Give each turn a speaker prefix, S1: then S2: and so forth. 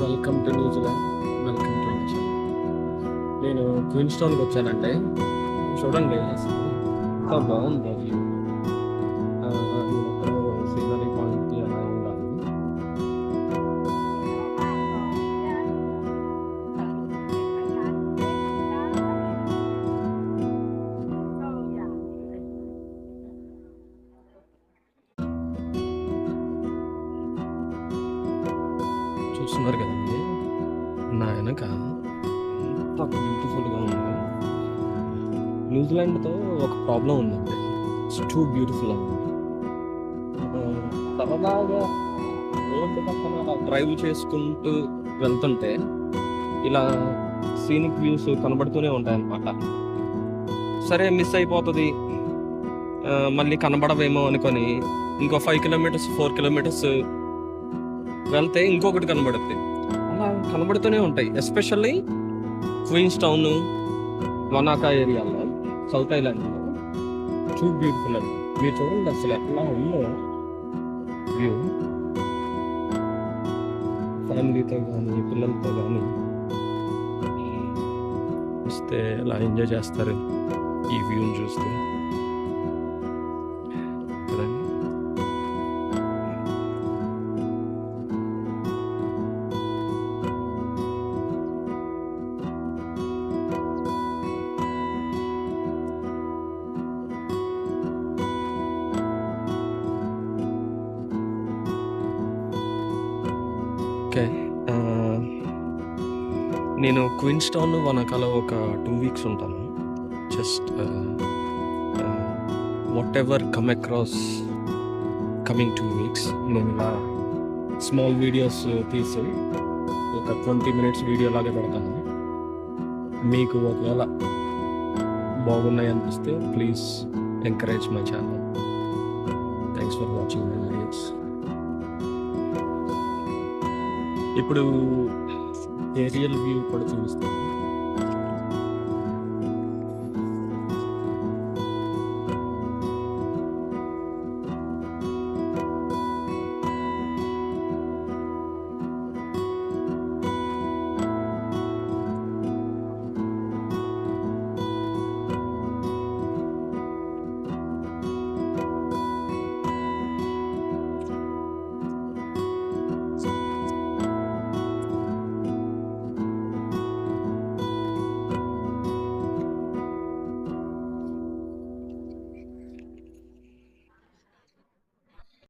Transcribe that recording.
S1: Welcome to New Zealand. Welcome to New Zealand. నేను క్వీన్స్టౌన్కి వచ్చానంటే చూడండి, అసలు ఎంత బాగుంది వ్యూ. సీనరీ పాయింట్ అలా ఉండాలి. చూస్తున్నారు కదండి నా వెనక ఎంత బ్యూటిఫుల్గా ఉందో. న్యూజిలాండ్తో ఒక ప్రాబ్లం ఉందండి, ఇట్స్ టూ బ్యూటిఫుల్ అండి. సరదాగా రోడ్డు పక్కన డ్రైవ్ చేసుకుంటూ వెళ్తుంటే ఇలా సీనిక్ వ్యూస్ కనబడుతూనే ఉంటాయన్నమాట. సరే మిస్ అయిపోతుంది, మళ్ళీ కనబడవేమో అనుకొని ఇంకో 5 కిలోమీటర్స్ 4 కిలోమీటర్స్ వెళ్తే ఇంకొకటి కనబడుద్ది. అలా కనబడుతూనే ఉంటాయి. ఎస్పెషల్లీ క్వీన్స్టౌన్, వనాకా ఏరియాలో, సౌత్ ఐలాండ్లో టూ బ్యూటిఫుల్ అండి. మీరు చూడండి అసలు ఎట్లా ఉందో వ్యూ. ఫ్యామిలీతో కానీ పిల్లలతో కానీ వస్తే ఎలా ఎంజాయ్ చేస్తారు ఈ వ్యూని చూస్తూ కదండి. ఓకే, నేను క్వీన్స్టౌన్ వనకాలో ఒక 2 వీక్స్ ఉంటాను. Just what ever come across coming 2 weeks నేను ఇలా స్మాల్ వీడియోస్ తీసి ఒక 20 మినిట్స్ వీడియో లాగా పెడతాను. మీకు ఒకవేళ బాగున్నాయి అనిపిస్తే please encourage my channel. Thanks for watching my videos. ఇప్పుడు ఏరియల్ వ్యూ కూడా చూపిస్తాను.